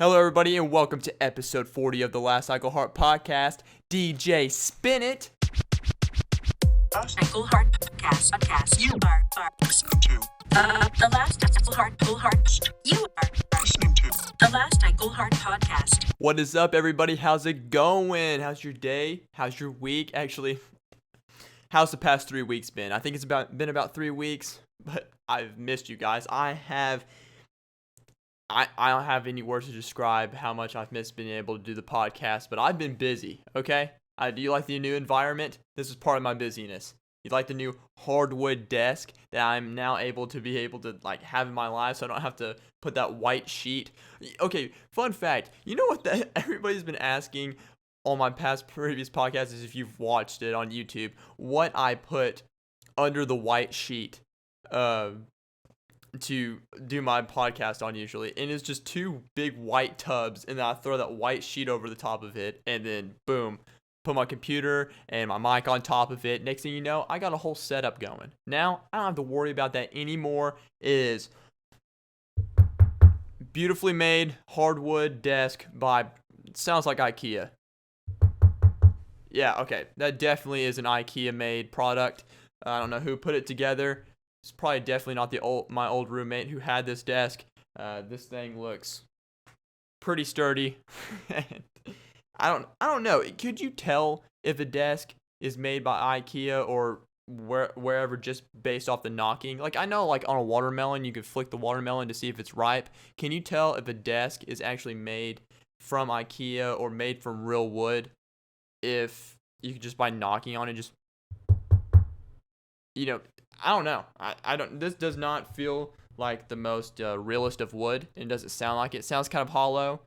Hello, everybody, and welcome to episode 40 of the Dawsoniglehart podcast. DJ, spin it. Dawsoniglehart podcast. You are listening to the last Dawsoniglehart. You are listening to the last Dawsoniglehart podcast. What is up, everybody? How's it going? How's your day? How's your week? Actually, how's the past 3 weeks been? I think it's been about 3 weeks, but I've missed you guys. I don't have any words to describe how much I've missed being able to do the podcast, but I've been busy, okay? Do you like the new environment? This is part of my busyness. You like the new hardwood desk that I'm now able to have in my life, so I don't have to put that white sheet. Okay, fun fact. You know what everybody's been asking on my previous podcasts is if you've watched it on YouTube, what I put under the white sheet to do my podcast on usually, and it's just two big white tubs, and then I throw that white sheet over the top of it, and then boom, put my computer and my mic on top of it. Next thing you know, I got a whole setup going. Now I don't have to worry about that anymore. It is beautifully made hardwood desk by, sounds like IKEA. Yeah, okay, that definitely is an IKEA made product. I don't know who put it together. It's probably definitely not my old roommate who had this desk. This thing looks pretty sturdy. I don't know. Could you tell if a desk is made by IKEA or wherever just based off the knocking? Like, I know, like on a watermelon, you could flick the watermelon to see if it's ripe. Can you tell if a desk is actually made from IKEA or made from real wood if you could just by knocking on it, just, you know, I don't know. I don't. This does not feel like the most realist of wood. It doesn't sound like it. It sounds kind of hollow,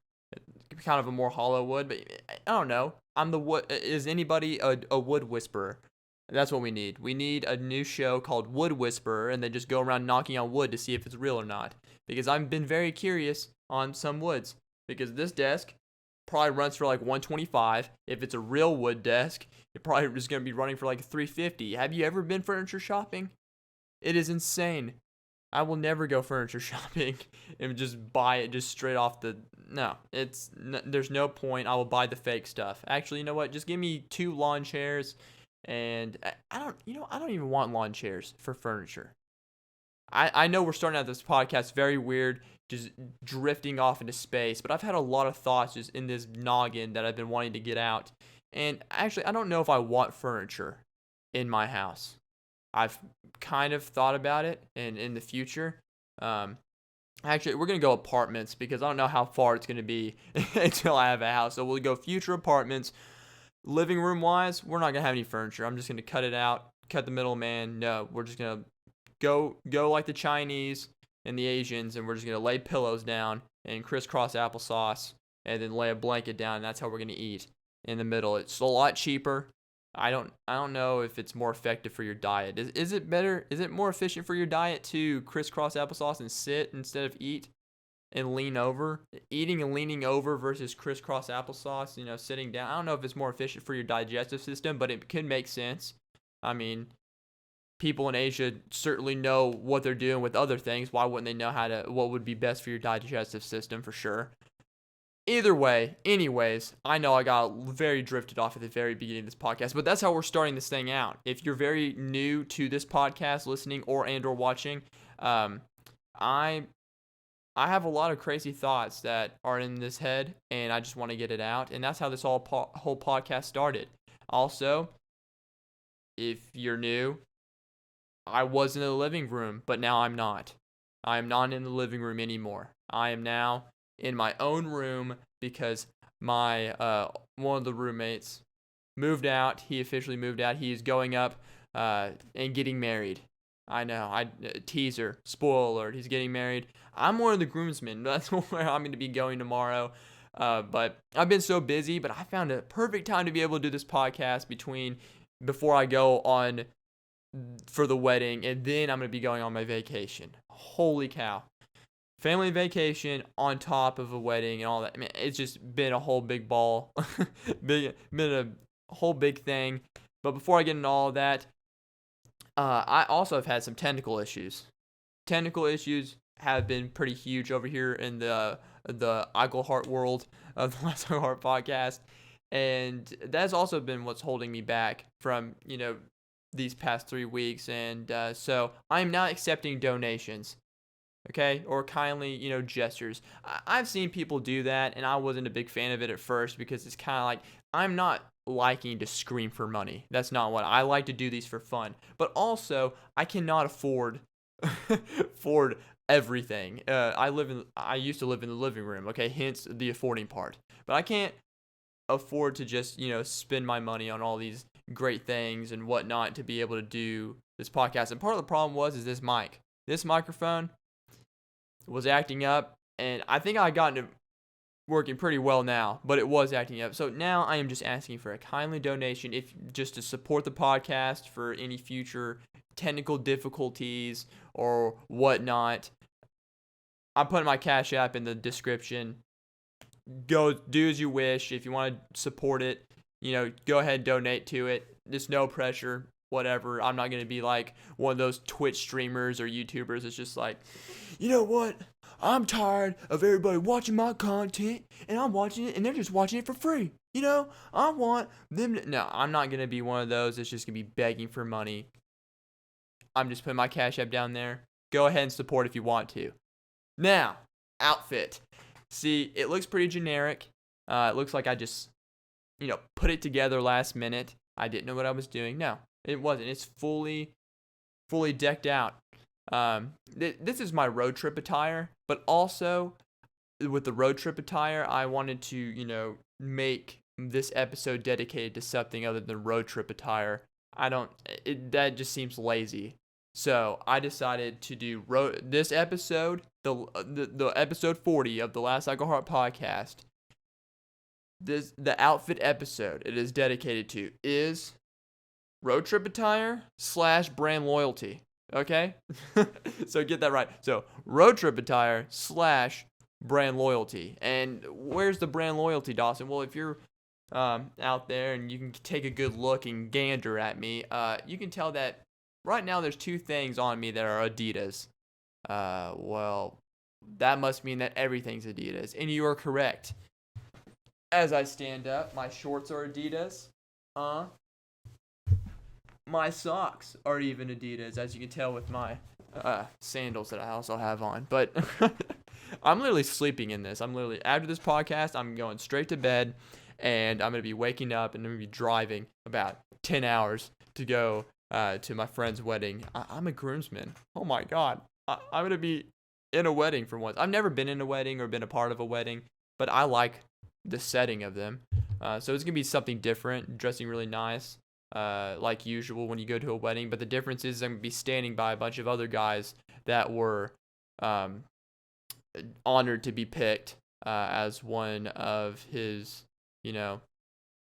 kind of a more hollow wood. But I don't know. I'm the wood. Is anybody a wood whisperer? That's what we need. We need a new show called Wood Whisperer, and they just go around knocking on wood to see if it's real or not. Because I've been very curious on some woods. Because this desk probably runs for like $125. If it's a real wood desk, it probably is going to be running for like $350. Have you ever been furniture shopping? It is insane. I will never go furniture shopping and just buy it just straight off the... No, there's no point. I will buy the fake stuff. Actually, you know what? Just give me 2 lawn chairs, and I don't even want lawn chairs for furniture. I know we're starting out this podcast very weird, just drifting off into space, but I've had a lot of thoughts just in this noggin that I've been wanting to get out. And actually, I don't know if I want furniture in my house. I've kind of thought about it, and in the future, actually, we're going to go apartments because I don't know how far it's going to be until I have a house. So we'll go future apartments. Living room wise, we're not going to have any furniture. I'm just going to cut it out, cut the middleman. No, we're just going to go like the Chinese and the Asians, and we're just going to lay pillows down and crisscross applesauce and then lay a blanket down, and that's how we're going to eat in the middle. It's a lot cheaper. I don't know if it's more effective for your diet. Is it better? Is it more efficient for your diet to crisscross applesauce and sit instead of eat and lean over? Eating and leaning over versus crisscross applesauce, sitting down. I don't know if it's more efficient for your digestive system, but it can make sense. I mean, people in Asia certainly know what they're doing with other things. Why wouldn't they know what would be best for your digestive system for sure? Either way, anyways, I know I got very drifted off at the very beginning of this podcast, but that's how we're starting this thing out. If you're very new to this podcast, listening or watching, I have a lot of crazy thoughts that are in this head, and I just want to get it out, and that's how this whole podcast started. Also, if you're new, I was in the living room, but now I'm not. I am not in the living room anymore. I am now in my own room because my one of the roommates moved out. He officially moved out. He is going up and getting married. I know. Teaser, spoiler alert. He's getting married. I'm one of the groomsmen. That's where I'm going to be going tomorrow. But I've been so busy. But I found a perfect time to be able to do this podcast before I go on for the wedding, and then I'm going to be going on my vacation. Holy cow. Family vacation on top of a wedding and all that. I mean, it's just been a whole big ball. been a whole big thing. But before I get into all of that, I also have had some technical issues. Technical issues have been pretty huge over here in the the Eaglehart world of the Last Eaglehart podcast. And that's also been what's holding me back from, these past 3 weeks. And so I'm not accepting donations, okay, or kindly, gestures. I've seen people do that, and I wasn't a big fan of it at first because it's kind of like, I'm not liking to scream for money. That's not what I like to do these for fun. But also, I cannot afford everything. I used to live in the living room, okay, hence the affording part. But I can't afford to just, spend my money on all these great things and whatnot to be able to do this podcast. And part of the problem is this microphone was acting up, and I think I got it working pretty well now, but it was acting up. So now I am just asking for a kindly donation, if just to support the podcast for any future technical difficulties or whatnot. I'm putting my Cash App in the description. Go do as you wish. If you want to support it, go ahead and donate to it. There's no pressure, whatever. I'm not going to be like one of those Twitch streamers or YouTubers. It's just like, you know what? I'm tired of everybody watching my content, and I'm watching it, and they're just watching it for free. I want them to... No, I'm not going to be one of those. It's just going to be begging for money. I'm just putting my Cash App down there. Go ahead and support if you want to. Now, outfit. See, it looks pretty generic. It looks like I just, put it together last minute. I didn't know what I was doing. No, it wasn't. It's fully decked out. This is my road trip attire, but also with the road trip attire, I wanted to, make this episode dedicated to something other than road trip attire. That just seems lazy. So I decided to do this episode, the episode 40 of the Last Eaglehart podcast. The outfit episode it is dedicated to is road trip attire / brand loyalty. Okay, so get that right. So road trip attire / brand loyalty. And where's the brand loyalty, Dawson? Well, if you're out there and you can take a good look and gander at me, you can tell that right now there's 2 things on me that are Adidas. Well, that must mean that everything's Adidas, and you are correct. As I stand up, my shorts are Adidas. My socks are even Adidas, as you can tell with my sandals that I also have on. But I'm literally sleeping in this. After this podcast, I'm going straight to bed, and I'm going to be waking up, and I'm going to be driving about 10 hours to go to my friend's wedding. I'm a groomsman. Oh my God. I'm going to be in a wedding for once. I've never been in a wedding or been a part of a wedding, but I like the setting of them. So it's going to be something different, dressing really nice, like usual when you go to a wedding. But the difference is I'm going to be standing by a bunch of other guys that were honored to be picked as one of his,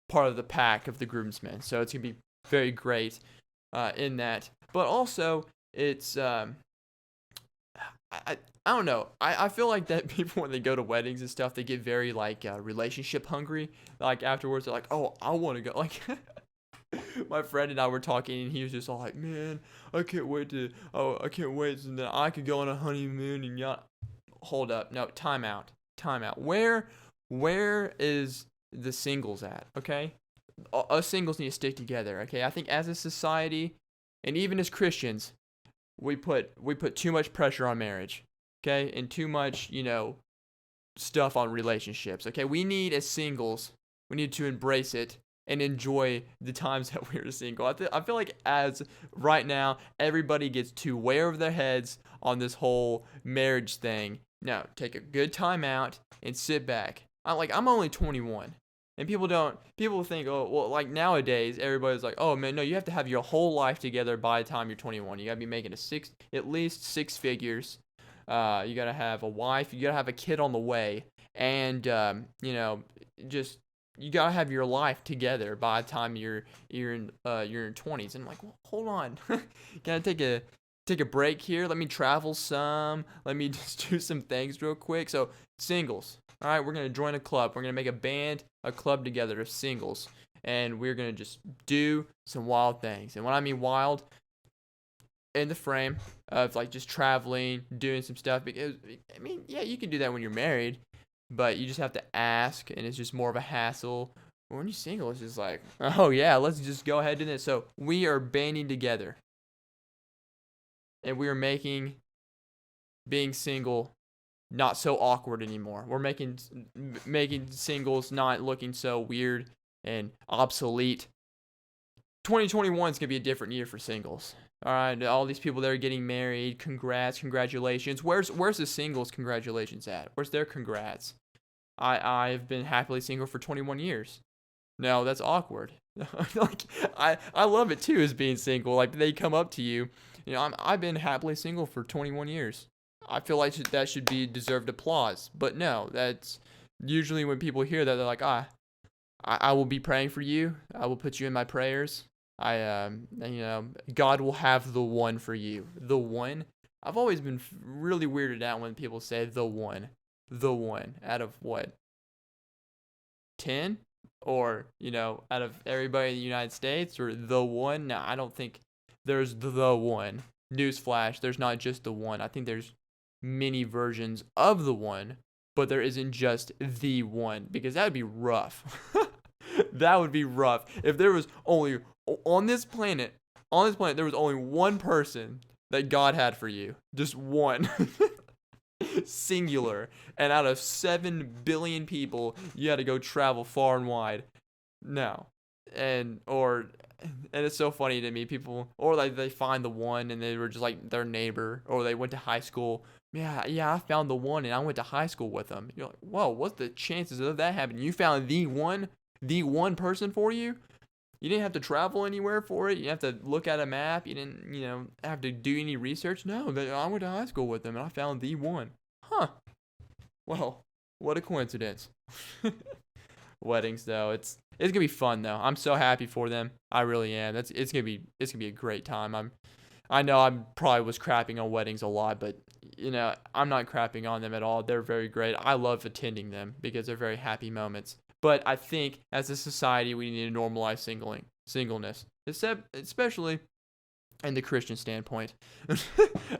part of the pack of the groomsmen. So it's going to be very great in that. But also, it's... I don't know. I feel like that people, when they go to weddings and stuff, they get very, relationship hungry. Like, afterwards, they're like, oh, I want to go. Like, my friend and I were talking, and he was just all like, man, I can't wait so that I could go on a honeymoon and yacht. Hold up. No, time out. Where is the singles at, okay? Us singles need to stick together, okay? I think as a society, and even as Christians, we put too much pressure on marriage, okay? And too much, stuff on relationships, okay? We need, as singles, we need to embrace it and enjoy the times that we're single. I feel like as right now, everybody gets too way over their heads on this whole marriage thing. No, take a good time out and sit back. I'm only 21. And people think, oh, well, like nowadays, everybody's like, oh man, no, you have to have your whole life together by the time you're 21. You gotta be making at least 6 figures. You gotta have a wife. You gotta have a kid on the way, and you gotta have your life together by the time you're in 20s. And I'm like, well, hold on, gotta take a break here. Let me travel some. Let me just do some things real quick. So singles. All right, we're going to join a club. We're going to make a club together of singles. And we're going to just do some wild things. And when I mean wild, in the frame of just traveling, doing some stuff. Because, yeah, you can do that when you're married. but you just have to ask, and it's just more of a hassle. When you're single, it's just like, oh yeah, let's just go ahead and do this. So we are banding together, and we are making being single not so awkward anymore. We're making singles not looking so weird and obsolete. 2021 is gonna be a different year for singles. All right, all these people that are getting married, congratulations. Where's the singles congratulations at? Where's their congrats? I've been happily single for 21 years. No, that's awkward. Like I love it too as being single. Like they come up to you, I've been happily single for 21 years. I feel like that should be deserved applause. But no, that's usually when people hear that, they're like, I will be praying for you. I will put you in my prayers. God will have the one for you. The one. I've always been really weirded out when people say the one. The one. Out of what? 10? Or, out of everybody in the United States? Or the one? No, I don't think there's the one. Newsflash, there's not just the one. I think there's many versions of the one, but there isn't just the one, because that would be rough. That would be rough. If there was only, on this planet, there was only one person that God had for you. Just one. Singular. And out of 7 billion people, you had to go travel far and wide. No. And it's so funny to me, people, or like they find the one and they were just like their neighbor, or they went to high school. Yeah, I found the one and I went to high school with them. You're like, whoa, what's the chances of that happening? You found the one person for you? You didn't have to travel anywhere for it. You didn't have to look at a map. You didn't, have to do any research. No, I went to high school with them and I found the one. Huh. Well, what a coincidence. Weddings though, it's gonna be fun though. I'm so happy for them. I really am. It's gonna be a great time. I know I probably was crapping on weddings a lot, but I'm not crapping on them at all. They're very great. I love attending them because they're very happy moments. But I think as a society, we need to normalize singleness, especially in the Christian standpoint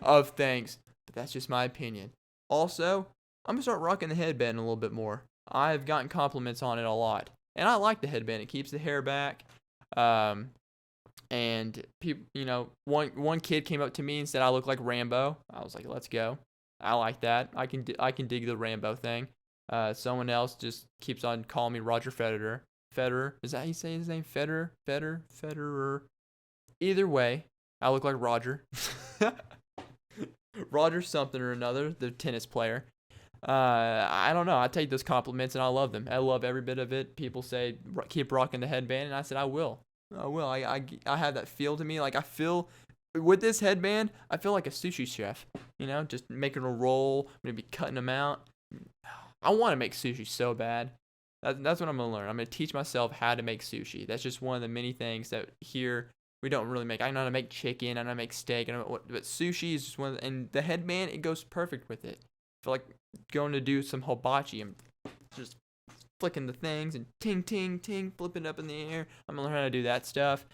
of things. But that's just my opinion. Also, I'm going to start rocking the headband a little bit more. I've gotten compliments on it a lot. And I like the headband. It keeps the hair back. And people, one kid came up to me and said I look like Rambo. I was like, let's go. I like that. I can dig the Rambo thing. Someone else just keeps on calling me Roger Federer. Federer, is that how you say his name? Federer. Either way, I look like Roger. Roger something or another, the tennis player. I don't know. I take those compliments and I love them. I love every bit of it. People say keep rocking the headband, and I said I will. I have that feel to me. Like I feel with this headband, I feel like a sushi chef. Just making a roll, maybe cutting them out. I want to make sushi so bad. That's what I'm going to learn. I'm going to teach myself how to make sushi. That's just one of the many things that here we don't really make. I know how to make chicken. I know how to make steak. But sushi is just one of the, and the headband, it goes perfect with it. I feel like going to do some hibachi and just flicking the things and ting, ting, ting, flipping up in the air. I'm going to learn how to do that stuff.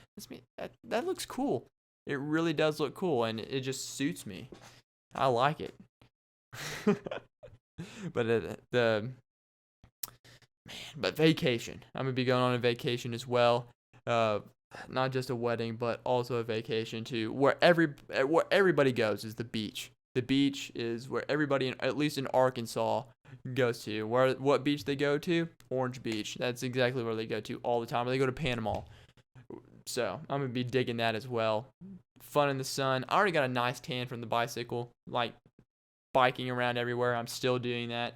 That looks cool. It really does look cool, and it just suits me. I like it. But vacation. I'm gonna be going on a vacation as well. Not just a wedding, but also a vacation to where everybody goes is the beach. The beach is where everybody, at least in Arkansas, goes to. What beach they go to? Orange Beach. That's exactly where they go to all the time. Or they go to Panama. So I'm gonna be digging that as well. Fun in the sun. I already got a nice tan from the bicycle. Like biking around everywhere. I'm still doing that.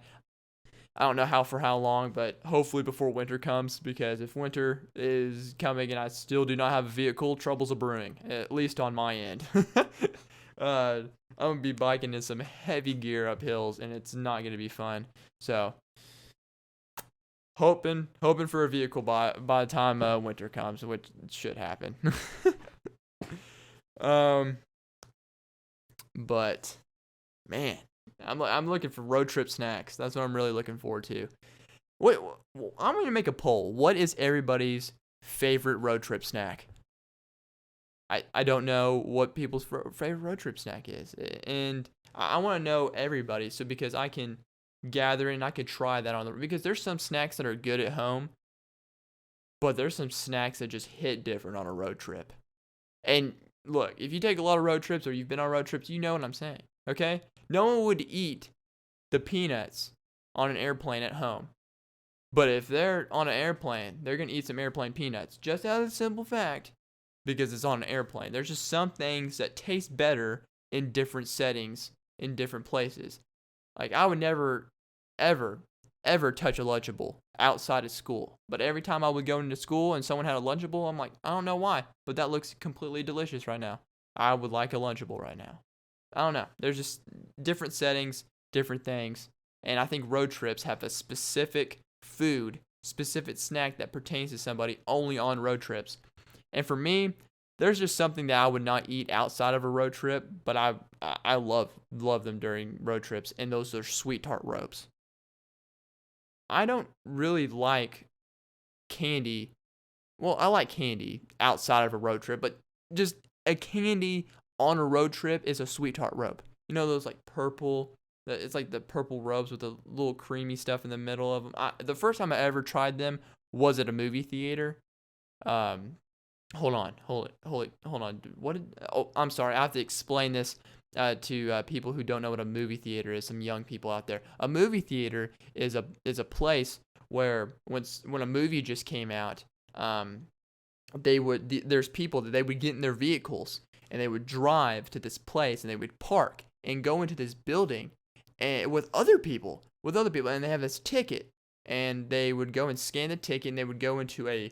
I don't know for how long, but hopefully before winter comes, because if winter is coming and I still do not have a vehicle, troubles are brewing, at least on my end. I'm going to be biking in some heavy gear up hills, and it's not going to be fun. So, hoping for a vehicle by the time winter comes, which should happen. But, man. I'm looking for road trip snacks. That's what I'm really looking forward to. Wait, I'm going to make a poll. What is everybody's favorite road trip snack? I don't know what people's favorite road trip snack is. And I want to know everybody, so because I can gathering. I could try that because there's some snacks that are good at home, but there's some snacks that just hit different on a road trip. And look, if you take a lot of road trips or you've been on road trips, you know what I'm saying, okay? No one would eat the peanuts on an airplane at home. But if they're on an airplane, they're going to eat some airplane peanuts. Just out of the simple fact, because it's on an airplane. There's just some things that taste better in different settings, in different places. Like, I would never, ever, ever touch a Lunchable outside of school. But every time I would go into school and someone had a Lunchable, I'm like, I don't know why, but that looks completely delicious right now. I would like a Lunchable right now. I don't know. There's just different settings, different things. And I think road trips have a specific food, specific snack that pertains to somebody only on road trips. And for me, there's just something that I would not eat outside of a road trip, but I love them during road trips, and those are sweet tart ropes. I don't really like candy. Well, I like candy outside of a road trip, but just a candy on a road trip is a sweet tart rope. You know those like purple, it's like the purple ropes with the little creamy stuff in the middle of them. The first time I ever tried them was at a movie theater. Hold on. I'm sorry. I have to explain this to people who don't know what a movie theater is. Some young people out there. A movie theater is a place where when a movie just came out, there's people that they would get in their vehicles and they would drive to this place and they would park and go into this building and with other people, and they have this ticket and they would go and scan the ticket and they would go into a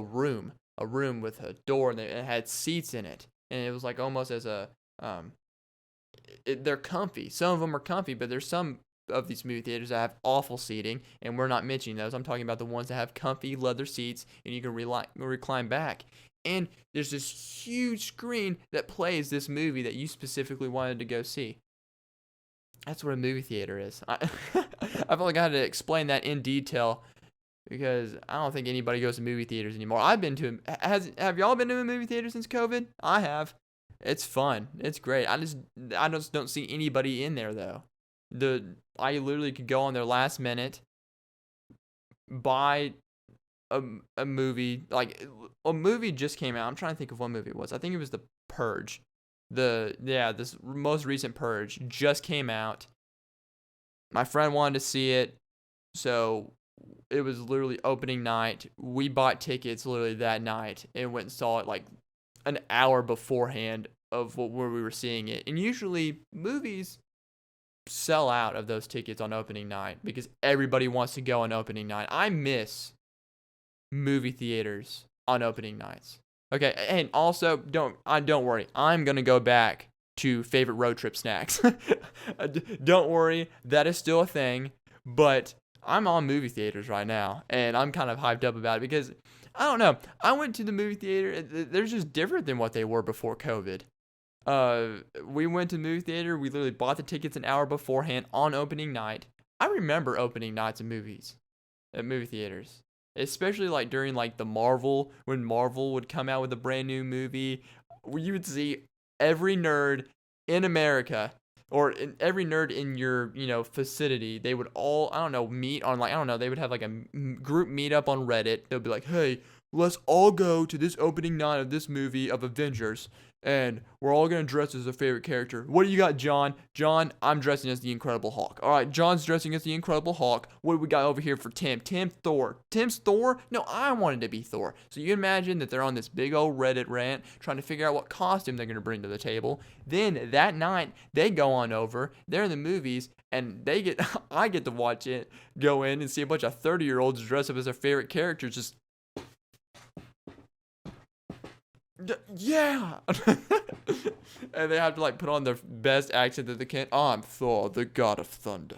room with a door and it had seats in it, and it was like almost as a they're comfy. Some of them are comfy, but there's some of these movie theaters that have awful seating, and we're not mentioning those. I'm talking about the ones that have comfy leather seats and you can recline back. And there's this huge screen that plays this movie that you specifically wanted to go see. That's what a movie theater is. I feel like I had to explain that in detail because I don't think anybody goes to movie theaters anymore. Have y'all been to a movie theater since COVID? I have. It's fun. It's great. I just don't see anybody in there though. I literally could go on there last minute, buy a movie. Like a movie just came out. I'm trying to think of what movie it was. I think it was The Purge. This most recent Purge just came out. My friend wanted to see it, so it was literally opening night. We bought tickets literally that night and went and saw it like an hour beforehand of where we were seeing it. And usually movies sell out of those tickets on opening night because everybody wants to go on opening night. I miss movie theaters on opening nights. Okay, and also don't worry. I'm gonna go back to favorite road trip snacks. Don't worry, that is still a thing. But I'm on movie theaters right now, and I'm kind of hyped up about it because I don't know. I went to the movie theater. They're just different than what they were before COVID. We went to the movie theater. We literally bought the tickets an hour beforehand on opening night. I remember opening nights of movies at movie theaters. Especially like during like when Marvel would come out with a brand new movie, where you would see every nerd in America or every nerd in your vicinity. They would all meet on they would have like a group meetup on Reddit. They'll be like, hey, let's all go to this opening night of this movie of Avengers. And we're all going to dress as a favorite character. What do you got, John? John, I'm dressing as the Incredible Hulk. All right, John's dressing as the Incredible Hulk. What do we got over here for Tim? Thor. Tim's Thor? No, I wanted to be Thor. So you imagine that they're on this big old Reddit rant trying to figure out what costume they're going to bring to the table. Then that night, they go on over. They're in the movies, and I get to watch it, go in and see a bunch of 30-year-olds dress up as their favorite characters just... Yeah. And they have to like put on their best accent that they can. I'm Thor, the god of thunder.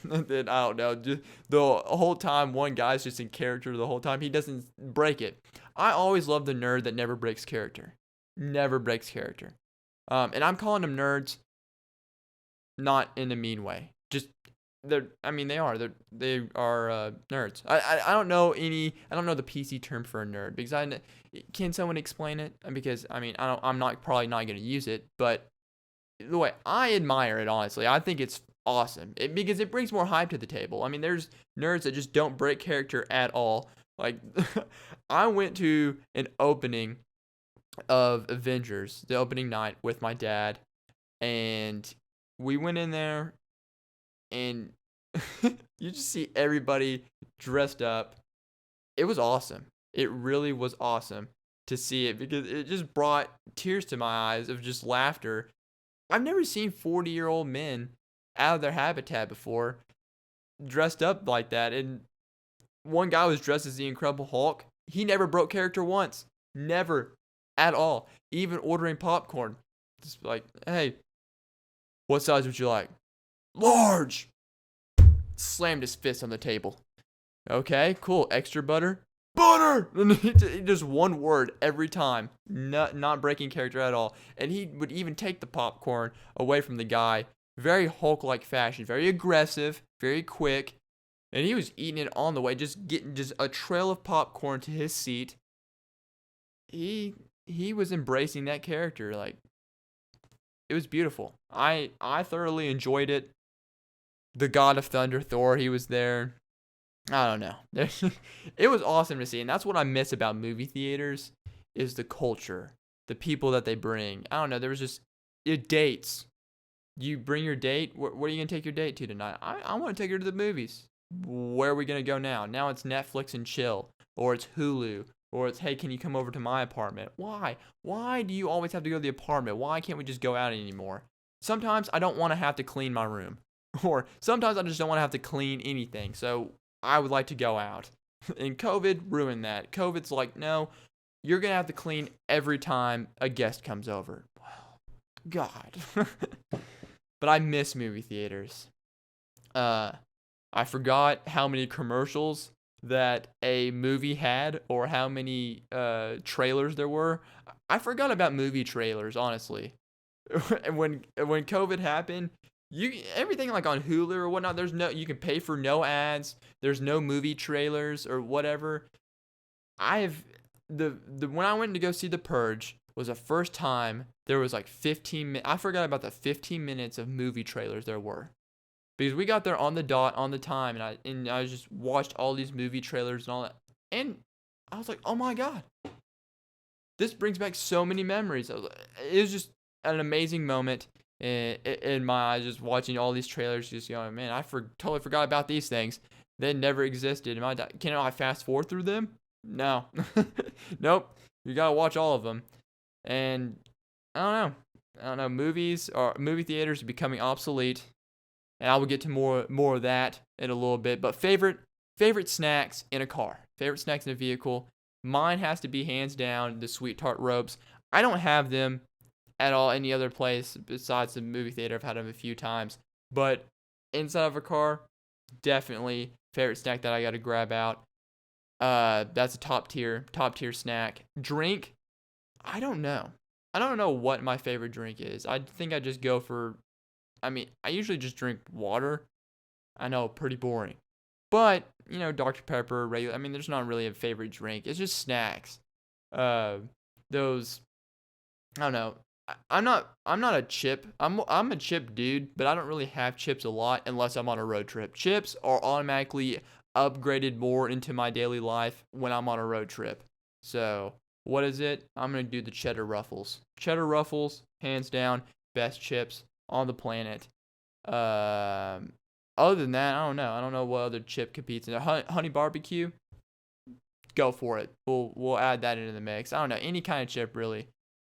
And then I don't know, just the whole time one guy's just in character the whole time. He doesn't break it. I always love the nerd that never breaks character. And I'm calling them nerds not in a mean way. Just they are nerds. I don't know the PC term for a nerd because can someone explain it? Because I'm probably not going to use it, but the way I admire it, honestly, I think it's awesome because it brings more hype to the table. I mean, there's nerds that just don't break character at all. Like, I went to an opening of Avengers, the opening night with my dad, and we went in there, and you just see everybody dressed up. It was awesome. It really was awesome to see it because it just brought tears to my eyes of just laughter. I've never seen 40-year-old men out of their habitat before dressed up like that. And one guy was dressed as the Incredible Hulk. He never broke character once. Never at all. Even ordering popcorn. Just like, hey, what size would you like? Large! Slammed his fist on the table. Okay, cool. Extra butter? Butter! Just one word every time. Not breaking character at all. And he would even take the popcorn away from the guy. Very Hulk-like fashion. Very aggressive. Very quick. And he was eating it on the way. Just getting just a trail of popcorn to his seat. He was embracing that character. Like, it was beautiful. I thoroughly enjoyed it. The God of Thunder, Thor, he was there. I don't know. It was awesome to see. And that's what I miss about movie theaters is the culture. The people that they bring. I don't know. There was just dates. You bring your date. What are you going to take your date to tonight? I want to take her to the movies. Where are we going to go now? Now it's Netflix and chill. Or it's Hulu. Or it's, hey, can you come over to my apartment? Why? Why do you always have to go to the apartment? Why can't we just go out anymore? Sometimes I don't want to have to clean my room. Or sometimes I just don't want to have to clean anything. So I would like to go out. And COVID ruined that. COVID's like, no, you're going to have to clean every time a guest comes over. God. But I miss movie theaters. I forgot how many commercials that a movie had or how many trailers there were. I forgot about movie trailers, honestly. And when COVID happened, everything like on Hulu or whatnot, you can pay for no ads. There's no movie trailers or whatever. When I went to go see The Purge was the first time there was like 15 minutes. I forgot about the 15 minutes of movie trailers there were. Because we got there on the dot, on the time, and I just watched all these movie trailers and all that. And I was like, oh my God. This brings back so many memories. It was just an amazing moment in my eyes, just watching all these trailers, just going, man, I totally forgot about these things. They never existed. Can I fast forward through them? No. Nope. You gotta watch all of them. And I don't know. Movie theaters are becoming obsolete. And I will get to more of that in a little bit. But favorite snacks in a car. Favorite snacks in a vehicle. Mine has to be hands down the Sweet Tart Ropes. I don't have them at all any other place besides the movie theater. I've had them a few times. But inside of a car, definitely favorite snack that I got to grab out. That's a top tier snack. Drink, I don't know. I don't know what my favorite drink is. I think I just go for, I usually just drink water. I know, pretty boring. But, Dr. Pepper, regular, there's not really a favorite drink. It's just snacks. I don't know. I'm not a chip. I'm a chip dude, but I don't really have chips a lot unless I'm on a road trip. Chips are automatically upgraded more into my daily life when I'm on a road trip. So, what is it? I'm going to do the cheddar ruffles. Cheddar ruffles, hands down, best chips on the planet. Other than that, I don't know. I don't know what other chip competes in there. Honey barbecue, go for it. We'll add that into the mix. I don't know, any kind of chip really.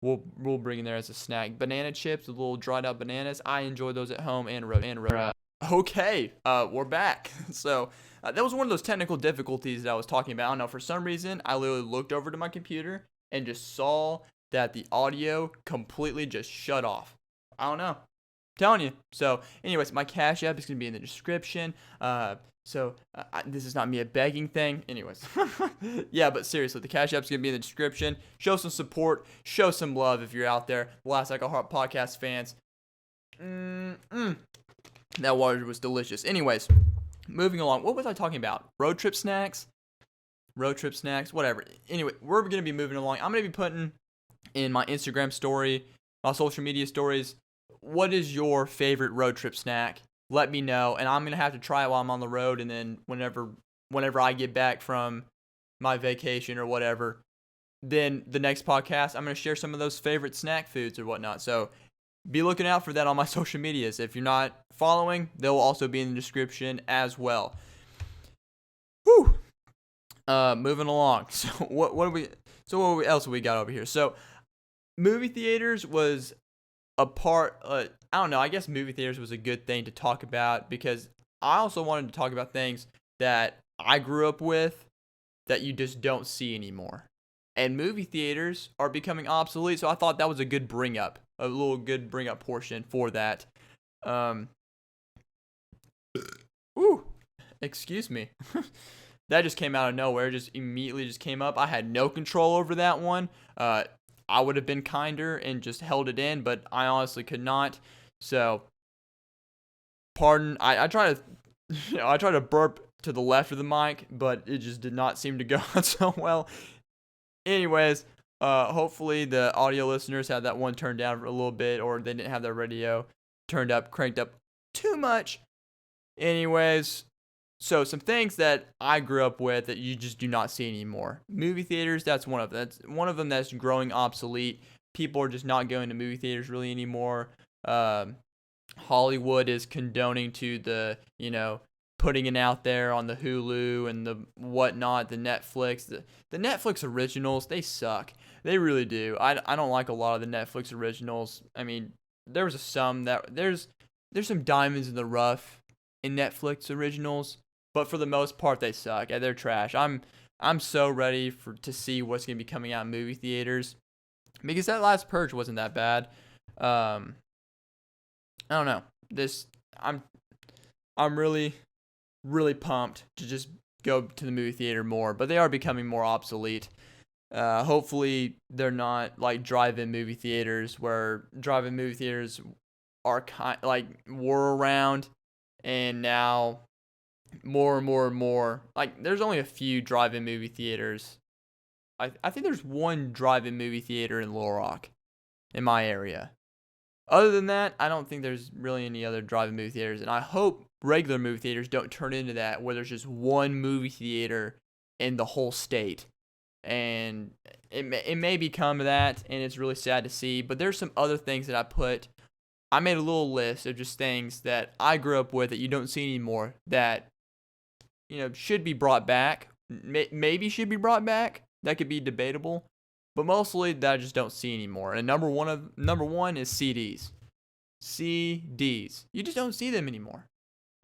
We'll bring in there as a snack. Banana chips, with little dried out bananas. I enjoy those at home and road. Okay, we're back. So that was one of those technical difficulties that I was talking about. I don't know, for some reason, I literally looked over to my computer and just saw that the audio completely just shut off. I don't know. Telling you. So, anyways, my Cash App is going to be in the description. This is not me a begging thing. Anyways. Yeah, but seriously, the Cash App is going to be in the description. Show some support. Show some love if you're out there. The Last I Go Heart podcast fans. That water was delicious. Anyways, moving along. What was I talking about? Road trip snacks? Whatever. Anyway, we're going to be moving along. I'm going to be putting in my Instagram story, my social media stories, what is your favorite road trip snack? let me know, and I'm going to have to try it while I'm on the road, and then whenever I get back from my vacation or whatever, then the next podcast, I'm going to share some of those favorite snack foods or whatnot. So be looking out for that on my social medias. If you're not following, they'll also be in the description as well. Whew. Moving along. So what else have we got over here? So movie theaters was a part. I don't know. I guess movie theaters was a good thing to talk about because I also wanted to talk about things that I grew up with that you just don't see anymore. And movie theaters are becoming obsolete, so I thought that was a good bring up, a little good bring up portion for that. Excuse me. That just came out of nowhere, just immediately just came up. I had no control over that one. I would have been kinder and just held it in, but I honestly could not. So, pardon. I try to burp to the left of the mic, but it just did not seem to go out so well. Anyways, hopefully the audio listeners had that one turned down for a little bit, or they didn't have their radio cranked up too much. Anyways, so some things that I grew up with that you just do not see anymore. Movie theaters, that's one of them. That's one of them that's growing obsolete. People are just not going to movie theaters really anymore. Hollywood is condoning to the, putting it out there on the Hulu and the whatnot, the Netflix. The Netflix originals, they suck. They really do. I don't like a lot of the Netflix originals. I mean, there's some diamonds in the rough in Netflix originals, but for the most part, they suck. They're trash. I'm so ready to see what's gonna be coming out in movie theaters because that last Purge wasn't that bad. I don't know. I'm really pumped to just go to the movie theater more, but they are becoming more obsolete. Hopefully they're not like drive-in movie theaters where drive-in movie theaters are were around, and now more and more. Like there's only a few drive-in movie theaters. I think there's one drive-in movie theater in Little Rock in my area. Other than that, I don't think there's really any other drive-in movie theaters, and I hope regular movie theaters don't turn into that where there's just one movie theater in the whole state. And it may become that, and it's really sad to see, but there's some other things that I made a little list of just things that I grew up with that you don't see anymore that, should be brought back, maybe should be brought back. That could be debatable, but mostly that I just don't see anymore. And number one is CDs. CDs. You just don't see them anymore.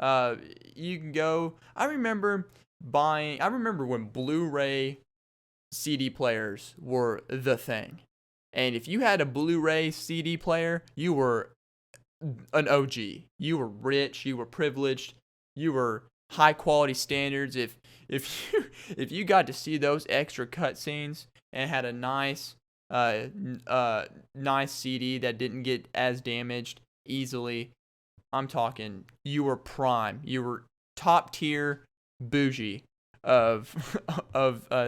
You can go. I remember when Blu-ray CD players were the thing, and if you had a Blu-ray CD player, you were an OG. You were rich. You were privileged. You were high quality standards. If you got to see those extra cutscenes and had a nice CD that didn't get as damaged easily, I'm talking you were prime. You were top tier bougie of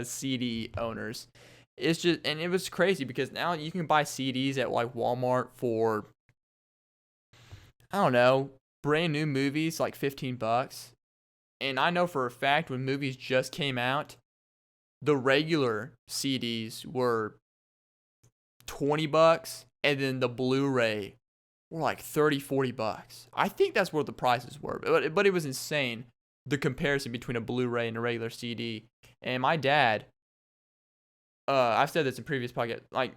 CD owners. It's just, and it was crazy because now you can buy CDs at like Walmart for, I don't know, brand new movies like $15. And I know for a fact when movies just came out, the regular CDs were $20, and then the Blu-ray were like $30-$40. I think that's where the prices were, but it was insane, the comparison between a Blu-ray and a regular CD. And my dad, I've said this in previous podcasts, like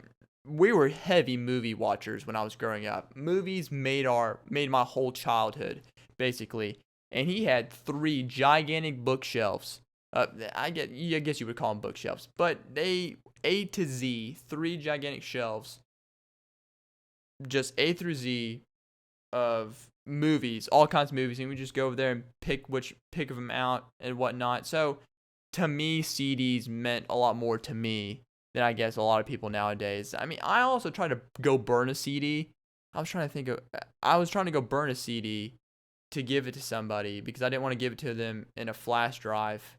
we were heavy movie watchers when I was growing up. Movies made my whole childhood basically. And he had 3 gigantic bookshelves. I guess you would call them bookshelves, but they A to Z, 3 gigantic shelves, just A through Z of movies, all kinds of movies, and we just go over there and pick of them out and whatnot. So to me, CDs meant a lot more to me than I guess a lot of people nowadays. I mean, I also tried to go burn a CD. I was trying to go burn a CD to give it to somebody because I didn't want to give it to them in a flash drive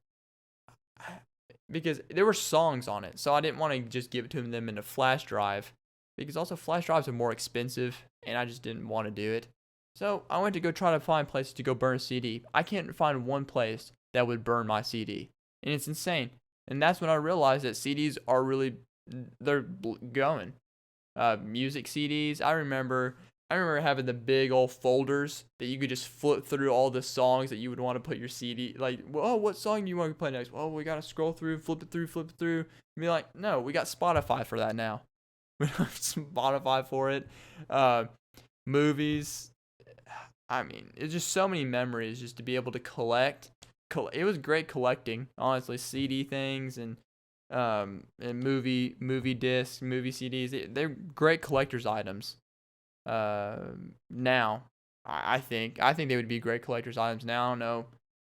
because there were songs on it. So I didn't want to just give it to them in a flash drive because also flash drives are more expensive and I just didn't want to do it. So I went to go try to find places to go burn a CD. I can't find one place that would burn my CD. And it's insane. And that's when I realized that CDs are really, they're going. Music CDs. I remember having the big old folders that you could just flip through all the songs that you would want to put your CD. Like, oh, what song do you want to play next? Well, we got to scroll through, flip it through. And be like, no, we got Spotify for that now. We have Spotify for it. Movies. I mean, it's just so many memories just to be able to collect. It was great collecting, honestly, CD things and movie discs, movie CDs. They're great collector's items. Now, I think they would be great collector's items now. I don't know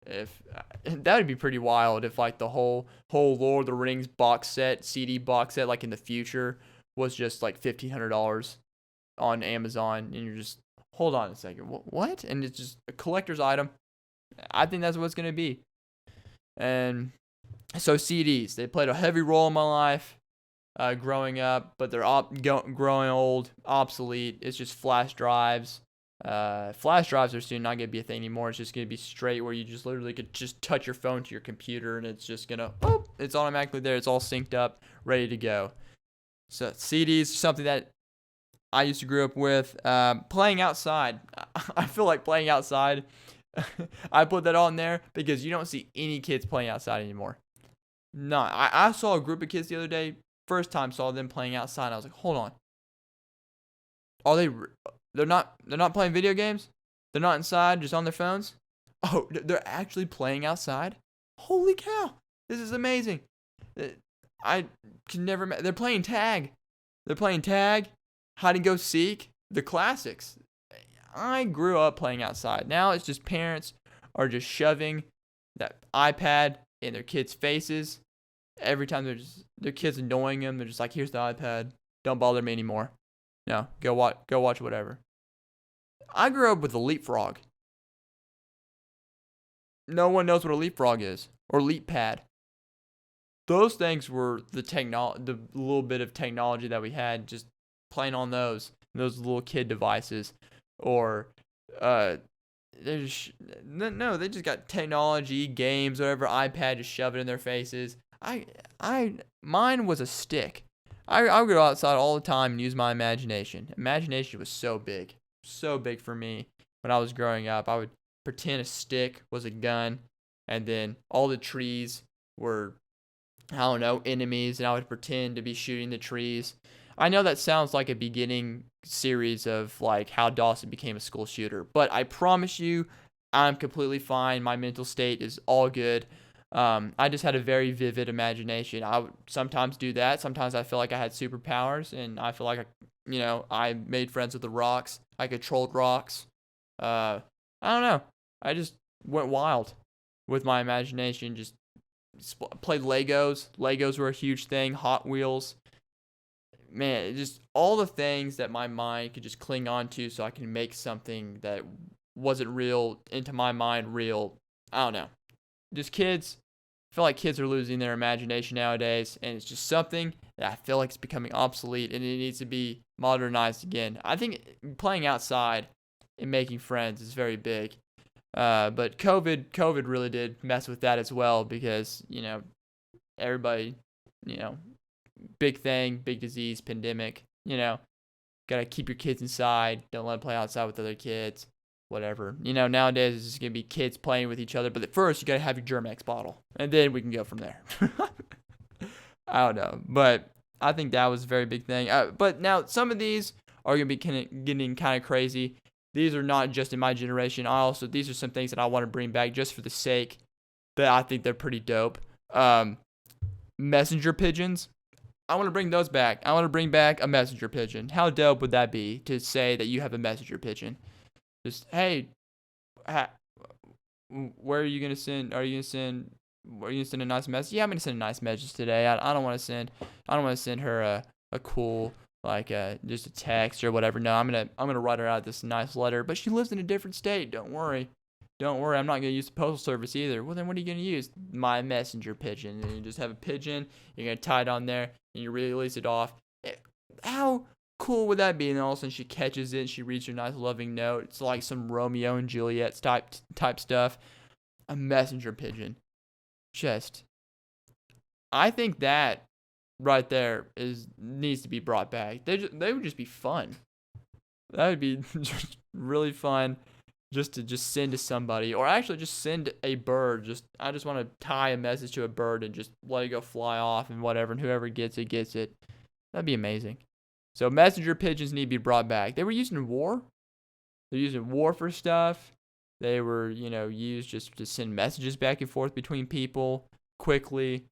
if that would be pretty wild if like the whole Lord of the Rings box set, CD box set, like in the future was just like $1,500 on Amazon, and you're just, hold on a second, what? And it's just a collector's item. I think that's what it's gonna be. And so CDs, they played a heavy role in my life growing up, but they're growing old, obsolete. It's just flash drives. Flash drives are soon not gonna be a thing anymore. It's just gonna be straight where you just literally could just touch your phone to your computer, and it's just gonna, it's automatically there. It's all synced up, ready to go. So CDs, something that I used to grow up with. Playing outside. I feel like playing outside. I put that on there because you don't see any kids playing outside anymore. No, I saw a group of kids the other day. First time saw them playing outside. I was like, hold on. Are they? They're not playing video games. They're not inside, just on their phones. Oh, they're actually playing outside. Holy cow! This is amazing. I can never. They're playing tag. Hide and go seek. The classics. I grew up playing outside. Now it's just parents are just shoving that iPad in their kids' faces. Every time their kids annoying them, they're just like, here's the iPad. Don't bother me anymore. No, go watch whatever. I grew up with a leapfrog. No one knows what a leapfrog is. Or leap pad. Those things were the little bit of technology that we had, just playing on those little kid devices. Or they just got technology, games, whatever, iPad, just shove it in their faces. Mine was a stick. I would go outside all the time and use my imagination. Imagination was so big for me when I was growing up. I would pretend a stick was a gun, and then all the trees were, I don't know, enemies, and I would pretend to be shooting the trees. I know that sounds like a beginning series of like how Dawson became a school shooter, but I promise you, I'm completely fine. My mental state is all good. I just had a very vivid imagination. I would sometimes do that. Sometimes I feel like I had superpowers, and I feel like I made friends with the rocks. I controlled rocks. I don't know. I just went wild with my imagination. Just played Legos. Legos were a huge thing. Hot Wheels. Man, just all the things that my mind could just cling on to so I can make something that wasn't real into my mind real. I don't know. Just kids. I feel like kids are losing their imagination nowadays, and it's just something that I feel like is becoming obsolete, and it needs to be modernized again. I think playing outside and making friends is very big. But COVID really did mess with that as well because, everybody, big thing, big disease, pandemic, gotta keep your kids inside. Don't let them play outside with other kids, whatever. Nowadays it's just gonna be kids playing with each other. But at first you gotta have your Germ-X bottle, and then we can go from there. I don't know, but I think that was a very big thing. But now some of these are gonna be getting kind of crazy. These are not just in my generation. These are some things that I want to bring back just for the sake that I think they're pretty dope. Messenger pigeons. I want to bring those back. I want to bring back a messenger pigeon. How dope would that be to say that you have a messenger pigeon? Just, hey, where are you going to send? Are you going to send a nice message? Yeah, I'm going to send a nice message today. I don't want to send her a cool, just a text or whatever. No, I'm gonna write her out this nice letter. But she lives in a different state. Don't worry. I'm not gonna use the postal service either. Well, then what are you gonna use? My messenger pigeon. And you just have a pigeon. You're gonna tie it on there, and you release it off. How cool would that be? And then all of a sudden she catches it and she reads her nice loving note. It's like some Romeo and Juliet type stuff. A messenger pigeon. I think that right there needs to be brought back. They would just be fun. That would be just really fun just to send to somebody, or actually just send a bird. I just want to tie a message to a bird and just let it go fly off and whatever, and whoever gets it gets it. That'd be amazing. So messenger pigeons need to be brought back. They were used in war. They're used in war for stuff. They were, used just to send messages back and forth between people quickly.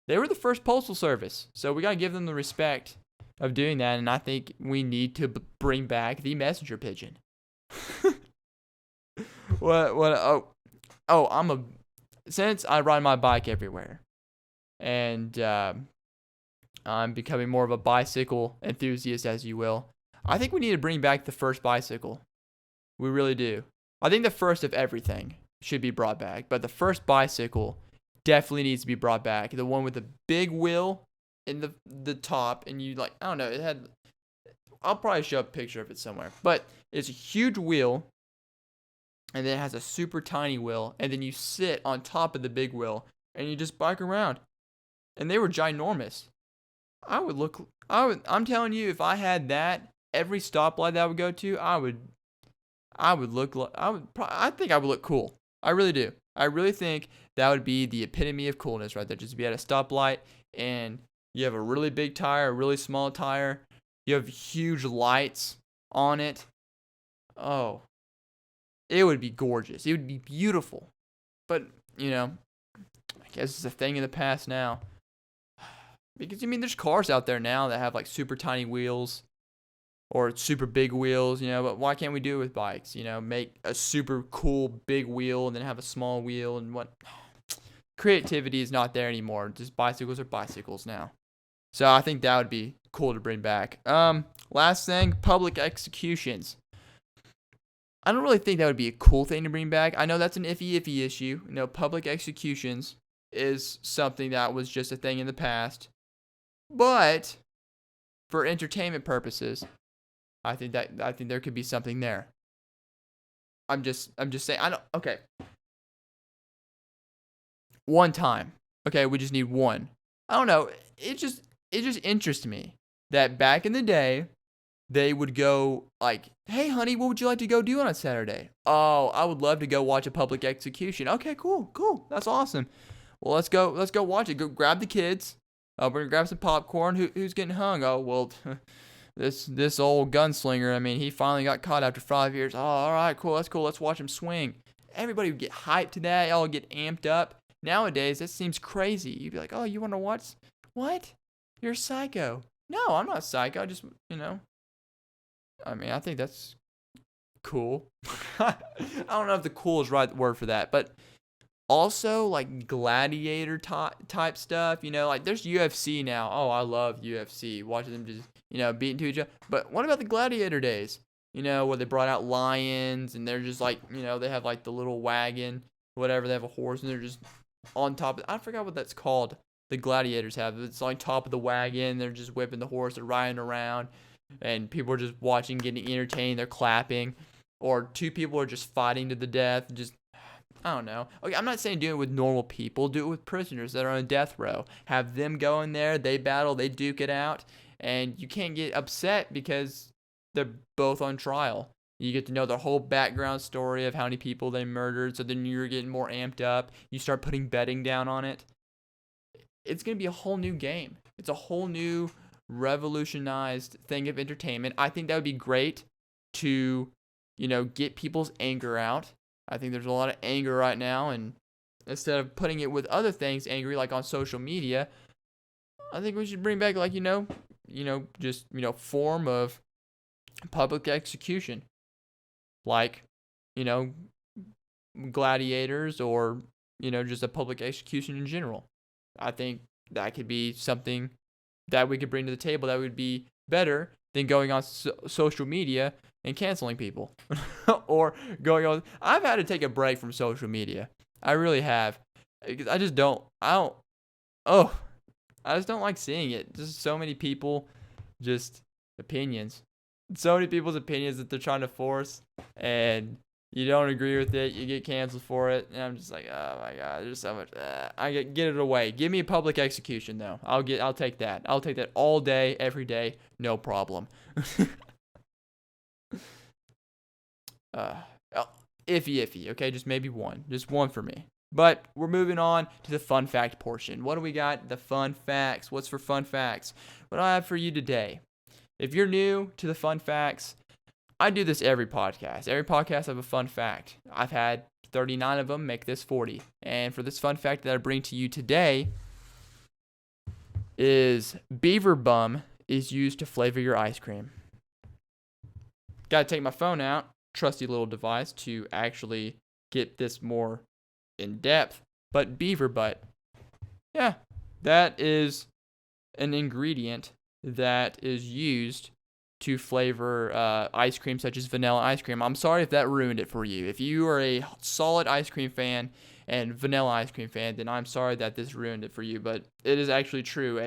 They were the first postal service, so we got to give them the respect of doing that, and I think we need to bring back the messenger pigeon. Since I ride my bike everywhere, and I'm becoming more of a bicycle enthusiast, as you will, I think we need to bring back the first bicycle. We really do. I think the first of everything should be brought back, but the first bicycle definitely needs to be brought back. The one with the big wheel in the top, and I'll probably show a picture of it somewhere, but it's a huge wheel, and then it has a super tiny wheel, and then you sit on top of the big wheel, and you just bike around, and they were ginormous. I'm telling you, if I had that, every stoplight that I would go to, I think I would look cool. I really do. I really think that would be the epitome of coolness right there. Just be at a stoplight and you have a really big tire, a really small tire. You have huge lights on it. Oh, it would be gorgeous. It would be beautiful. But, I guess it's a thing in the past now. Because, there's cars out there now that have like super tiny wheels or super big wheels, but why can't we do it with bikes? Make a super cool big wheel and then have a small wheel and what? Creativity is not there anymore. Just bicycles are bicycles now. So I think that would be cool to bring back. Last thing, public executions. I don't really think that would be a cool thing to bring back. I know that's an iffy issue. Public executions is something that was just a thing in the past. But for entertainment purposes, I think there could be something there. I'm just saying. Okay. One time. Okay, we just need one. I don't know. It just interests me that back in the day, they would go like, "Hey, honey, what would you like to go do on a Saturday?" "Oh, I would love to go watch a public execution." "Okay, cool. That's awesome. Well, let's go watch it. Go grab the kids. We're gonna grab some popcorn. Who's getting hung?" "Oh, well, this old gunslinger. He finally got caught after 5 years." "Oh, all right, cool. That's cool. Let's watch him swing." Everybody would get hyped to that. Y'all would get amped up. Nowadays, that seems crazy. You'd be like, "Oh, you want to watch? What? You're a psycho." "No, I'm not a psycho. I just, I think that's cool." I don't know if the cool is the right word for that, but also like gladiator type stuff, like there's UFC now. Oh, I love UFC. Watching them just, beat into each other. But what about the gladiator days? Where they brought out lions and they're just like, they have like the little wagon, whatever. They have a horse and they're just on top of, I forgot what that's called. The gladiators have. It's on top of the wagon. They're just whipping the horse. They're riding around. And people are just watching, getting entertained. They're clapping. Or two people are just fighting to the death. Just, I don't know. Okay, I'm not saying do it with normal people. Do it with prisoners that are on death row. Have them go in there. They battle. They duke it out. And you can't get upset because they're both on trial. You get to know the whole background story of how many people they murdered. So then you're getting more amped up. You start putting betting down on it. It's going to be a whole new game. It's a whole new revolutionized thing of entertainment. I think that would be great to, get people's anger out. I think there's a lot of anger right now. And instead of putting it with other things angry, like on social media, I think we should bring back like, form of public execution. Like, gladiators or, just a public execution in general. I think that could be something that we could bring to the table that would be better than going on social media and canceling people. Or going on. I've had to take a break from social media. I really have. Because I just don't like seeing it. Just so many people just opinions. So many people's opinions that they're trying to force, and you don't agree with it, you get canceled for it, and I'm just like, oh my god, there's so much. Get it away. Give me a public execution though. I'll take that. I'll take that all day, every day, no problem. Iffy. Okay, just maybe one, just one for me. But we're moving on to the fun fact portion. What do we got? The fun facts. What's for fun facts? What do I have for you today? If you're new to the fun facts, I do this every podcast. Every podcast I have a fun fact. I've had 39 of them, make this 40. And for this fun fact that I bring to you today is beaver bum is used to flavor your ice cream. Got to take my phone out, trusty little device, to actually get this more in depth. But beaver butt, yeah, that is an ingredient that is used to flavor ice cream, such as vanilla ice cream. I'm sorry if that ruined it for you. If you are a solid ice cream fan and vanilla ice cream fan, then I'm sorry that this ruined it for you. But it is actually true.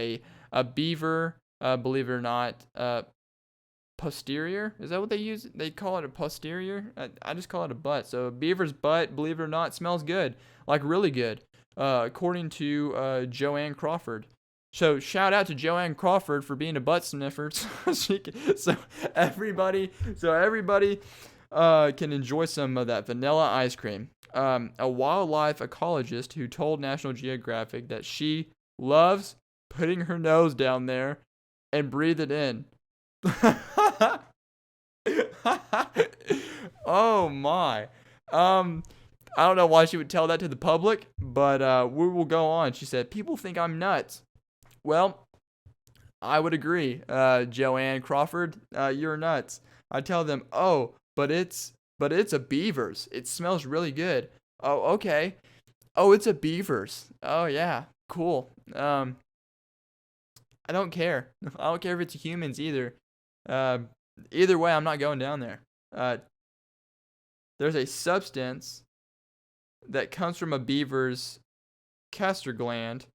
A beaver, believe it or not, posterior, is that what they use? They call it a posterior? I just call it a butt. So a beaver's butt, believe it or not, smells good, like really good, according to Joanne Crawford. So shout out to Joanne Crawford for being a butt sniffer. So everybody can enjoy some of that vanilla ice cream. A wildlife ecologist who told National Geographic that she loves putting her nose down there and breathe it in. Oh my. I don't know why she would tell that to the public, but we will go on. She said, people think I'm nuts. Well, I would agree, Joanne Crawford, you're nuts. I tell them, oh, but it's a beaver's. It smells really good. Oh, okay. Oh, it's a beaver's. Oh yeah, cool. I don't care. I don't care if it's humans either. Either way, I'm not going down there. There's a substance that comes from a beaver's castor gland.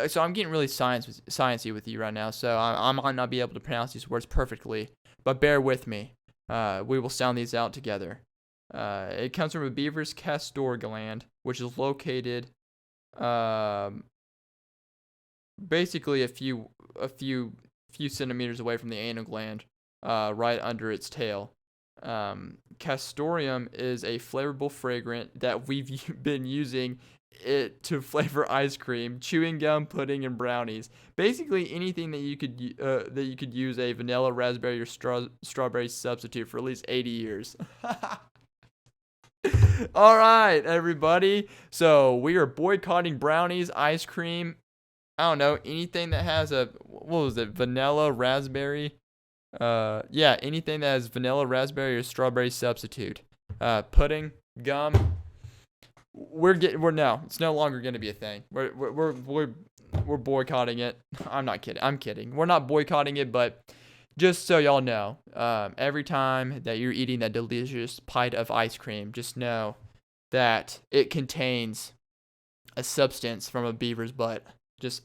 So I'm getting really sciencey with you right now, so I might not be able to pronounce these words perfectly, but bear with me. We will sound these out together. It comes from a beaver's castor gland, which is located basically a few centimeters away from the anal gland, right under its tail. Castoreum is a flavorful fragrant that we've been using it to flavor ice cream, chewing gum, pudding, and brownies. Basically anything that you could use a vanilla, raspberry, or strawberry substitute for at least 80 years. All right, everybody. So we are boycotting brownies, ice cream. I don't know, anything that has vanilla, raspberry. Anything that has vanilla, raspberry, or strawberry substitute. Pudding, gum. It's no longer going to be a thing. We're boycotting it. I'm not kidding. I'm kidding. We're not boycotting it, but just so y'all know, every time that you're eating that delicious pint of ice cream, just know that it contains a substance from a beaver's butt. Just,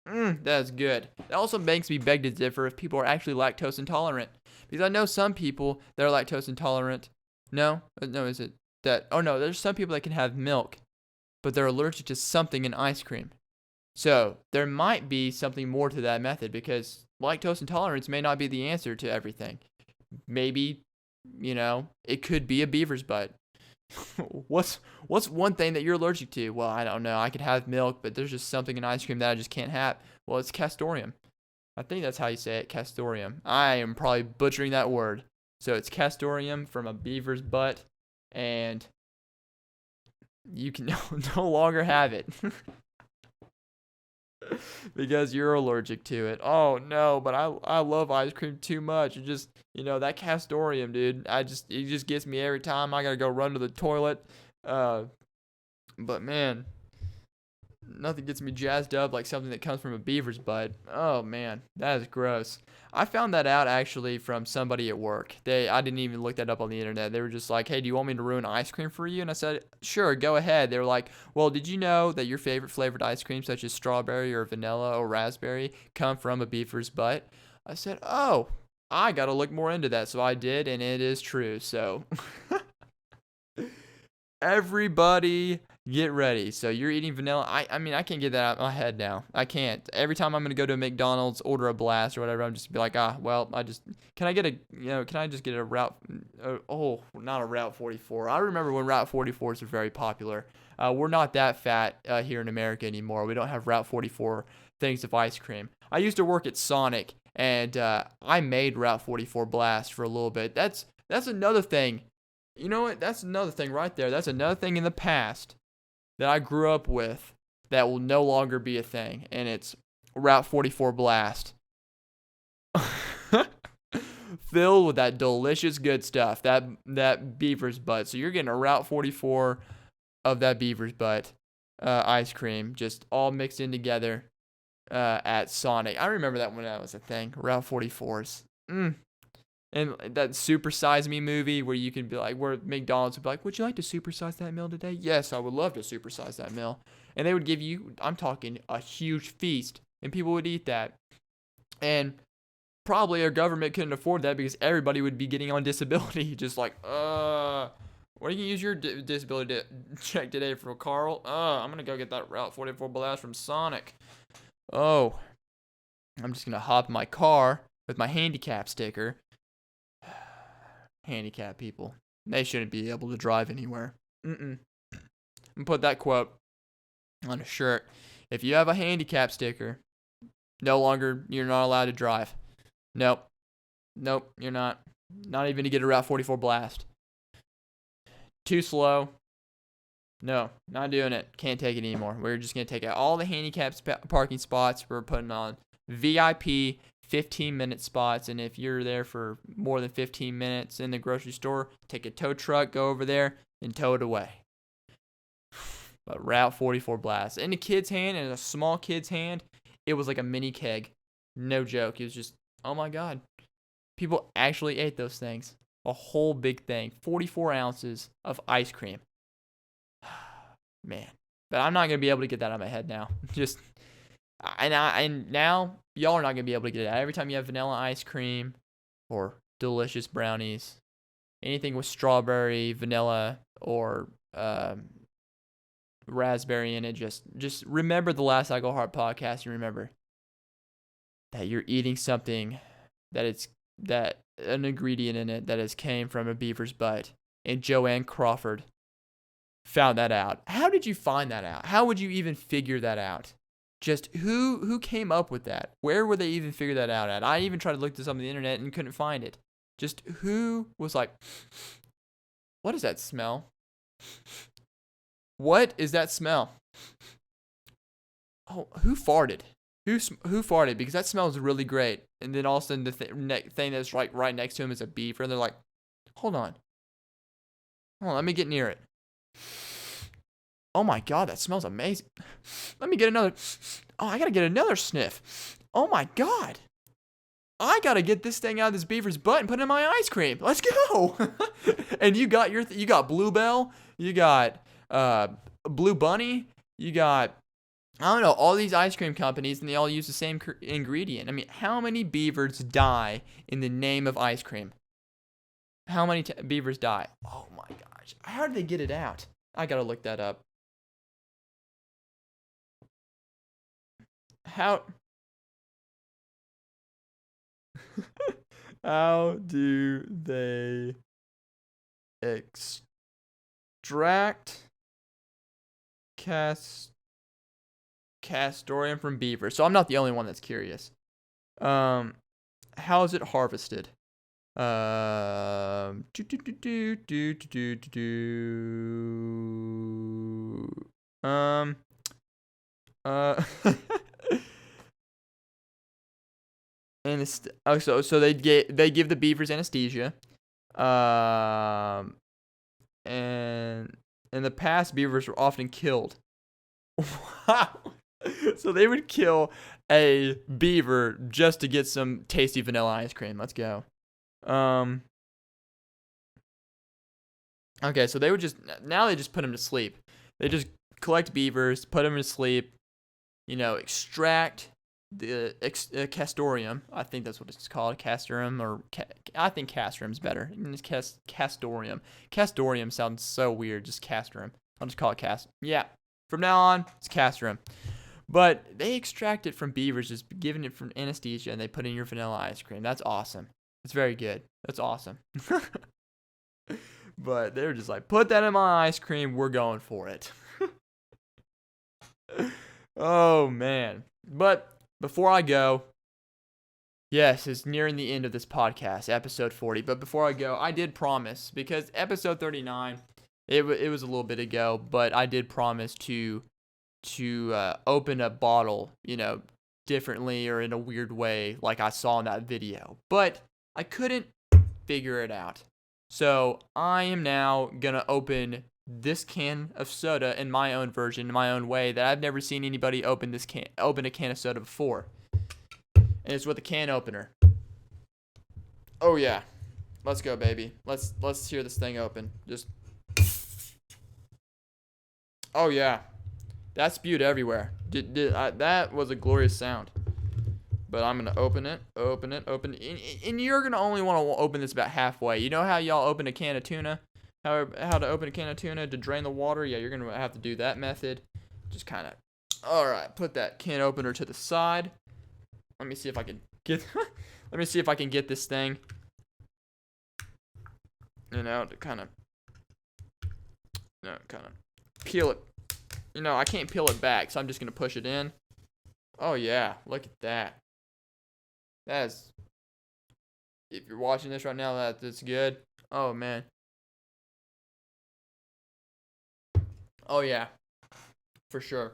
that's good. It also makes me beg to differ if people are actually lactose intolerant. Because I know some people that are lactose intolerant. No, is it that? Oh no, there's some people that can have milk, but they're allergic to something in ice cream. So there might be something more to that method, because lactose intolerance may not be the answer to everything. Maybe, it could be a beaver's butt. What's one thing that you're allergic to? Well, I don't know. I could have milk, but there's just something in ice cream that I just can't have. Well, it's castoreum. I think that's how you say it, castoreum. I am probably butchering that word. So it's castoreum from a beaver's butt, and you can no longer have it. Because you're allergic to it. Oh no, but I love ice cream too much. It just, that castoreum, dude. It just gets me every time. I gotta go run to the toilet. But man, nothing gets me jazzed up like something that comes from a beaver's butt. Oh man, that is gross. I found that out actually from somebody at work. I didn't even look that up on the internet. They were just like, hey, do you want me to ruin ice cream for you? And I said, sure, go ahead. They were like, well, did you know that your favorite flavored ice cream, such as strawberry or vanilla or raspberry, come from a beaver's butt? I said, oh, I got to look more into that. So I did, and it is true. So everybody get ready. So you're eating vanilla. I mean, I can't get that out of my head now. I can't. Every time I'm going to go to a McDonald's, order a blast or whatever, I'm just be like, well, can I just get a route? Not a Route 44. I remember when Route 44s were very popular. We're not that fat here in America anymore. We don't have Route 44 things of ice cream. I used to work at Sonic, and I made Route 44 blast for a little bit. That's another thing. You know what? That's another thing right there. That's another thing in the past that I grew up with that will no longer be a thing, and it's Route 44 blast. Filled with that delicious good stuff, that beaver's butt. So you're getting a Route 44 of that beaver's butt ice cream, just all mixed in together at Sonic. I remember that when that was a thing, Route 44s. And that Super Size Me movie where you can be like, where McDonald's would be like, would you like to supersize that meal today? Yes, I would love to supersize that meal. And they would give you, I'm talking, a huge feast, and people would eat that. And probably our government couldn't afford that because everybody would be getting on disability. Just like, where you can use your disability check today for Carl? I'm going to go get that Route 44 blast from Sonic. Oh, I'm just going to hop in my car with my handicap sticker. Handicap people. They shouldn't be able to drive anywhere. I'm gonna put that quote on a shirt. If you have a handicap sticker, you're not allowed to drive. Nope, you're not. Not even to get a Route 44 blast. Too slow. No, not doing it. Can't take it anymore. We're just gonna take out all the handicap parking spots. We're putting on VIP 15-minute spots, and if you're there for more than 15 minutes in the grocery store, take a tow truck, go over there, and tow it away. But Route 44 blast. In a kid's hand, in a small kid's hand, it was like a mini keg. No joke. It was just, oh my God. People actually ate those things. A whole big thing. 44 ounces of ice cream. Man. But I'm not going to be able to get that out of my head now. Just... And now, y'all are not going to be able to get it out. Every time you have vanilla ice cream or delicious brownies, anything with strawberry, vanilla, or raspberry in it, just remember the last I Go Heart podcast and remember that you're eating something that an ingredient in it that has came from a beaver's butt. And Joanne Crawford found that out. How did you find that out? How would you even figure that out? Just who came up with that? Where would they even figure that out at? I even tried to look this up on the internet and couldn't find it. Just who was like, what is that smell? What is that smell? Oh, who farted? Who farted? Because that smells really great. And then all of a sudden the thing that's right next to him is a beaver. And they're like, hold on, let me get near it. Oh my God, that smells amazing. Let me get another. Oh, I gotta get another sniff. Oh my God. I gotta get this thing out of this beaver's butt and put it in my ice cream. Let's go. And you got Bluebell, you got Blue Bunny, you got, I don't know, all these ice cream companies, and they all use the same ingredient. I mean, how many beavers die in the name of ice cream? How many beavers die? Oh my gosh. How did they get it out? I gotta look that up. How do they extract castoreum from beaver? So I'm not the only one that's curious. How is it harvested? So they give the beavers anesthesia. And in the past, beavers were often killed. Wow. So they would kill a beaver just to get some tasty vanilla ice cream. Let's go. Okay, so they just put them to sleep. They just collect beavers, put them to sleep, extract castoreum. I think that's what it's called, castoreum, or I think castoreum's better. It's castoreum. Castoreum sounds so weird, just castoreum. I'll just call it cast. Yeah, from now on, it's castoreum. But they extract it from beavers, just giving it from anesthesia, and they put it in your vanilla ice cream. That's awesome. It's very good. That's awesome. But they're just like, put that in my ice cream. We're going for it. Oh, man. But before I go, yes, it's nearing the end of this podcast, episode 40. But before I go, I did promise, because episode 39, it was a little bit ago, but I did promise to open a bottle, differently or in a weird way, like I saw in that video. But I couldn't figure it out. So I am now going to open this can of soda in my own version, in my own way, that I've never seen anybody open a can of soda before. And it's with a can opener. Oh yeah. Let's go, baby. Let's hear this thing open. Just. Oh yeah. That spewed everywhere. That was a glorious sound. But I'm going to open it. And you're going to only want to open this about halfway. You know how y'all open a can of tuna? How to open a can of tuna to drain the water? Yeah, you're going to have to do that method. Just kind of. All right, put that can opener to the side. Let me see if I can get this thing. To kind of peel it. I can't peel it back, so I'm just going to push it in. Oh yeah, look at that. If you're watching this right now, that's good. Oh man. Oh yeah, for sure.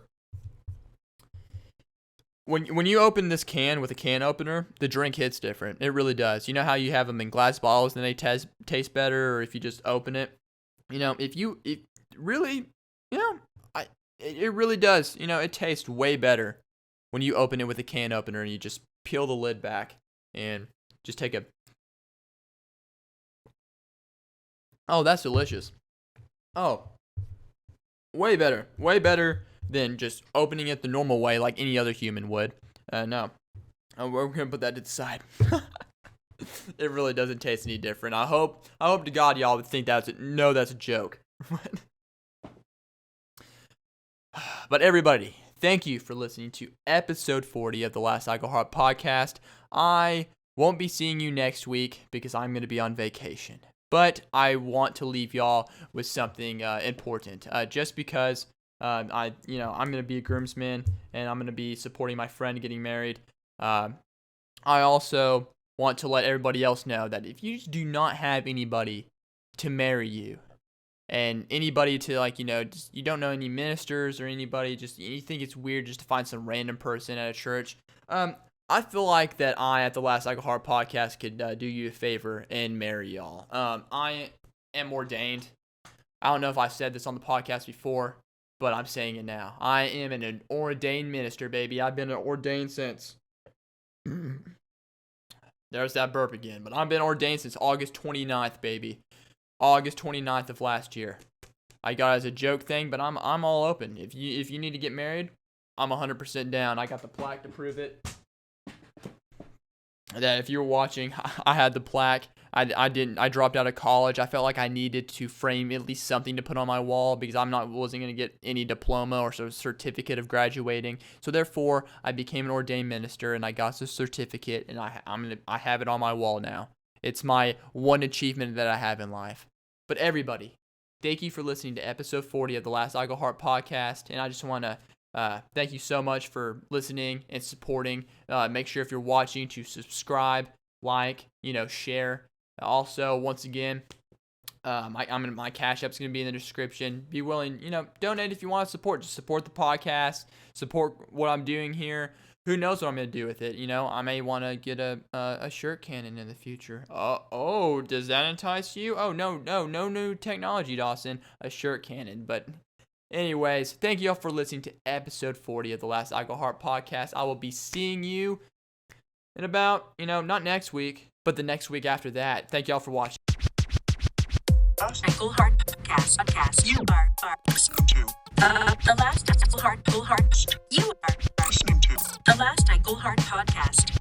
When you open this can with a can opener, the drink hits different. It really does. You know how you have them in glass bottles and they taste better, or if you just open it, it really does. It tastes way better when you open it with a can opener and you just peel the lid back and just take a. Oh, that's delicious. Oh. Way better than just opening it the normal way like any other human would. No. We're going to put that to the side. It really doesn't taste any different. I hope to God y'all would think that's a joke. But everybody, thank you for listening to episode 40 of the Last I Go Hard podcast. I won't be seeing you next week because I'm going to be on vacation. But I want to leave y'all with something important. Just because I'm going to be a groomsman and I'm going to be supporting my friend getting married. I also want to let everybody else know that if you do not have anybody to marry you, and anybody to just, you don't know any ministers or anybody, just you think it's weird just to find some random person at a church. I feel like that I, at the Last I Go Hard podcast, could do you a favor and marry y'all. I am ordained. I don't know if I said this on the podcast before, but I'm saying it now. I am an ordained minister, baby. I've been ordained since. There's that burp again. But I've been ordained since August 29th, baby. August 29th of last year. I got it as a joke thing, but I'm all open. If you need to get married, I'm 100% down. I got the plaque to prove it. That if you were watching, I had the plaque. I dropped out of college. I felt like I needed to frame at least something to put on my wall because wasn't going to get any diploma or certificate of graduating. So therefore, I became an ordained minister and I got the certificate and I have it on my wall now. It's my one achievement that I have in life. But everybody, thank you for listening to episode 40 of the Last I Go Hard podcast. And I just want to thank you so much for listening and supporting. Make sure if you're watching to subscribe, like, share. Also, once again, my Cash App's going to be in the description. Be willing, donate if you want to support. Just support the podcast, support what I'm doing here. Who knows what I'm going to do with it? I may want to get a shirt cannon in the future. Oh, does that entice you? Oh, no new technology, Dawson. A shirt cannon. But anyways, thank you all for listening to episode 40 of the Last I Go Hard podcast. I will be seeing you in about, not next week, but the next week after that. Thank you all for watching. Dawson Glehart podcast. You are listening to the Last I Go Hard. You are listening to The Last Night Gulhart Podcast.